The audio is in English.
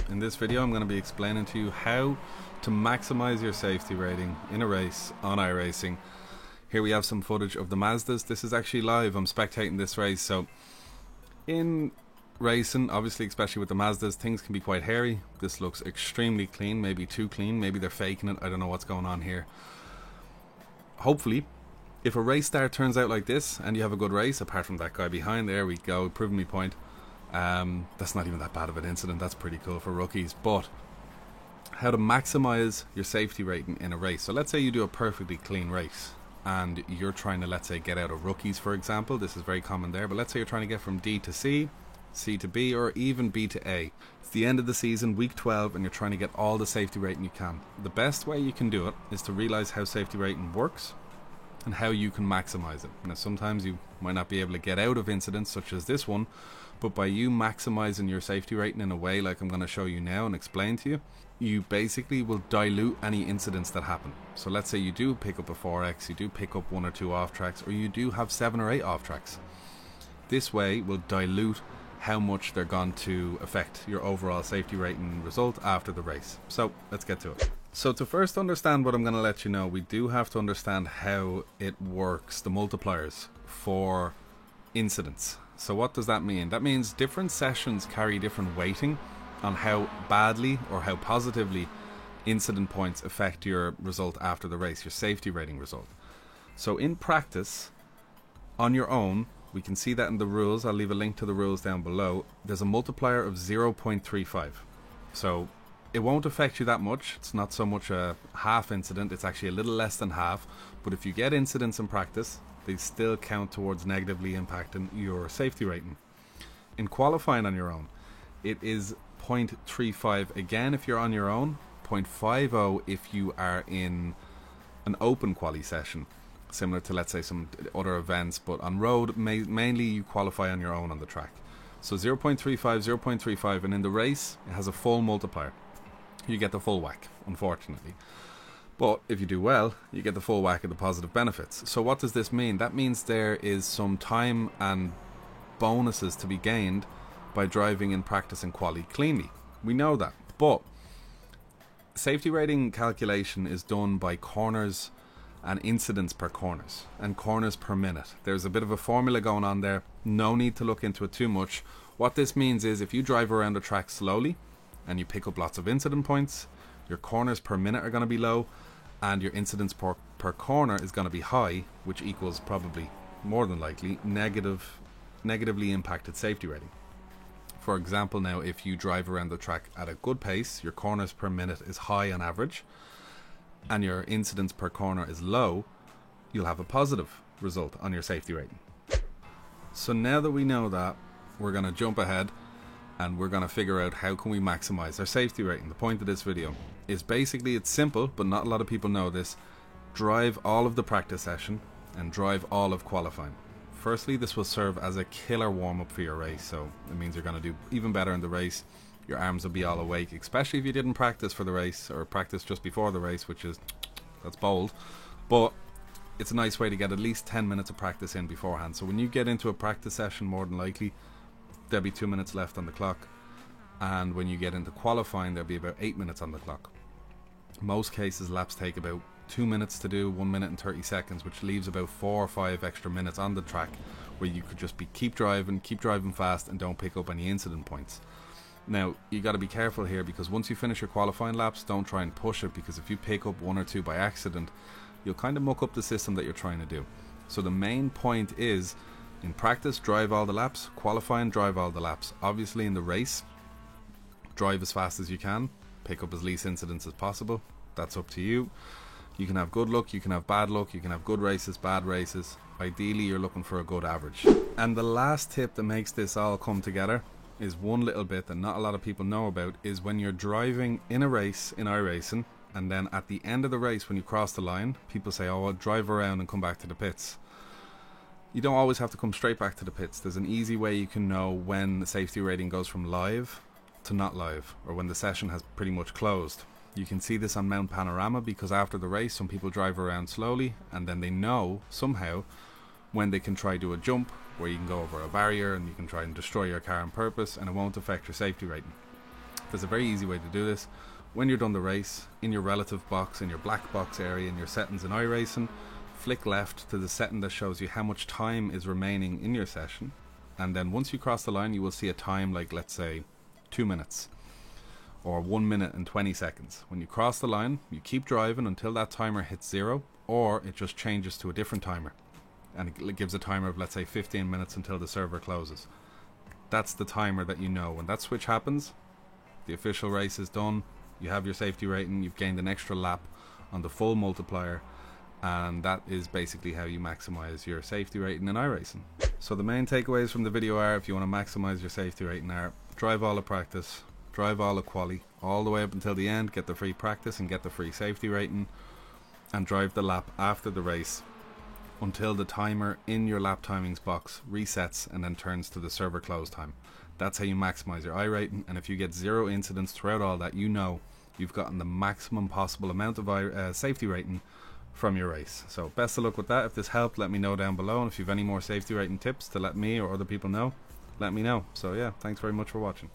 In this video I'm going to be explaining to you how to maximize your safety rating in a race on iRacing. Here we have some footage of the Mazdas. This is actually live, I'm spectating this race. So in racing, obviously, especially with the Mazdas, things can be quite hairy. This looks extremely clean, maybe too clean, maybe they're faking it, I don't know what's going on here. Hopefully, if a race start turns out like this and you have a good race, apart from that guy behind, there we go, proving me point. That's not even that bad of an incident, that's pretty cool for rookies. But how to maximize your safety rating in a race. So let's say you do a perfectly clean race and you're trying to, let's say, get out of rookies, for example. This is very common there, but let's say you're trying to get from D to C, C to B, or even B to A. It's the end of the season, week 12, and you're trying to get all the safety rating you can. The best way you can do it is to realize how safety rating works and how you can maximize it. Now, sometimes you might not be able to get out of incidents such as this one, but by you maximizing your safety rating in a way like I'm going to show you now and explain to you, you basically will dilute any incidents that happen. So let's say you do pick up a 4X, you do pick up 1 or 2 off tracks, or you do have 7 or 8 off tracks. This way will dilute how much they're going to affect your overall safety rating result after the race. So let's get to it. So to first understand what I'm going to let you know, we do have to understand how it works, the multipliers for incidents. So what does that mean? That means different sessions carry different weighting on how badly or how positively incident points affect your result after the race, your safety rating result. So in practice, on your own, we can see that in the rules. I'll leave a link to the rules down below. There's a multiplier of 0.35. So it won't affect you that much. It's not so much a half incident, it's actually a little less than half. But if you get incidents in practice, they still count towards negatively impacting your safety rating. In qualifying on your own, it is 0.35 again if you're on your own, 0.50 if you are in an open quali session, similar to, let's say, some other events, but on road, mainly you qualify on your own on the track. So 0.35, 0.35, and in the race, it has a full multiplier. You get the full whack, unfortunately. But if you do well, you get the full whack of the positive benefits. So what does this mean? That means there is some time and bonuses to be gained by driving in practice and quali cleanly. We know that. But safety rating calculation is done by corners and incidents per corners and corners per minute. There's a bit of a formula going on there. No need to look into it too much. What this means is if you drive around the track slowly and you pick up lots of incident points, your corners per minute are going to be low and your incidents per corner is going to be high, which equals probably, more than likely, negatively impacted safety rating. For example, now if you drive around the track at a good pace, your corners per minute is high on average and your incidents per corner is low, you'll have a positive result on your safety rating. So now that we know that, we're going to jump ahead and we're going to figure out how can we maximize our safety rating. The point of this video is basically, it's simple, but not a lot of people know this. Drive all of the practice session and drive all of qualifying. Firstly, this will serve as a killer warm-up for your race, so it means you're going to do even better in the race. Your arms will be all awake, especially if you didn't practice for the race or practice just before the race, which is, that's bold, but it's a nice way to get at least 10 minutes of practice in beforehand. So when you get into a practice session, more than likely there'll be 2 minutes left on the clock, and when you get into qualifying there'll be about 8 minutes on the clock. Most cases laps take about 2 minutes to do, 1 minute and 30 seconds, which leaves about 4 or 5 extra minutes on the track where you could just be keep driving fast and don't pick up any incident points. Now you got to be careful here, because once you finish your qualifying laps, don't try and push it, because if you pick up 1 or 2 by accident, you'll kind of muck up the system that you're trying to do. So the main point is, in practice, drive all the laps. Qualifying, drive all the laps. Obviously in the race, drive as fast as you can, pick up as least incidents as possible. That's up to you. You can have good luck, you can have bad luck, you can have good races, bad races. Ideally you're looking for a good average. And the last tip that makes this all come together is one little bit that not a lot of people know about, is when you're driving in a race in iRacing, and then at the end of the race when you cross the line, people say, oh, I'll drive around and come back to the pits. You don't always have to come straight back to the pits. There's an easy way you can know when the safety rating goes from live to not live, or when the session has pretty much closed. You can see this on Mount Panorama, because after the race some people drive around slowly and then they know somehow when they can try do a jump where you can go over a barrier and you can try and destroy your car on purpose and it won't affect your safety rating. There's a very easy way to do this. When you're done the race, in your relative box, in your black box area, in your settings in iRacing, flick left to the setting that shows you how much time is remaining in your session, and then once you cross the line you will see a time like, let's say, 2 minutes or 1 minute and 20 seconds. When you cross the line, you keep driving until that timer hits 0, or it just changes to a different timer and it gives a timer of, let's say, 15 minutes until the server closes. That's the timer that you know. When that switch happens, the official race is done, you have your safety rating, you've gained an extra lap on the full multiplier, and that is basically how you maximize your safety rating in iRacing. So the main takeaways from the video are, if you want to maximize your safety rating, are drive all the practice, drive all the quali, all the way up until the end, get the free practice and get the free safety rating, and drive the lap after the race until the timer in your lap timings box resets and then turns to the server close time. That's how you maximize your iRating, and if you get 0 incidents throughout all that, you know you've gotten the maximum possible amount of safety rating from your race. So best of luck with that. If this helped, let me know down below, and if you have any more safety rating tips to let me or other people know, let me know. So yeah, thanks very much for watching.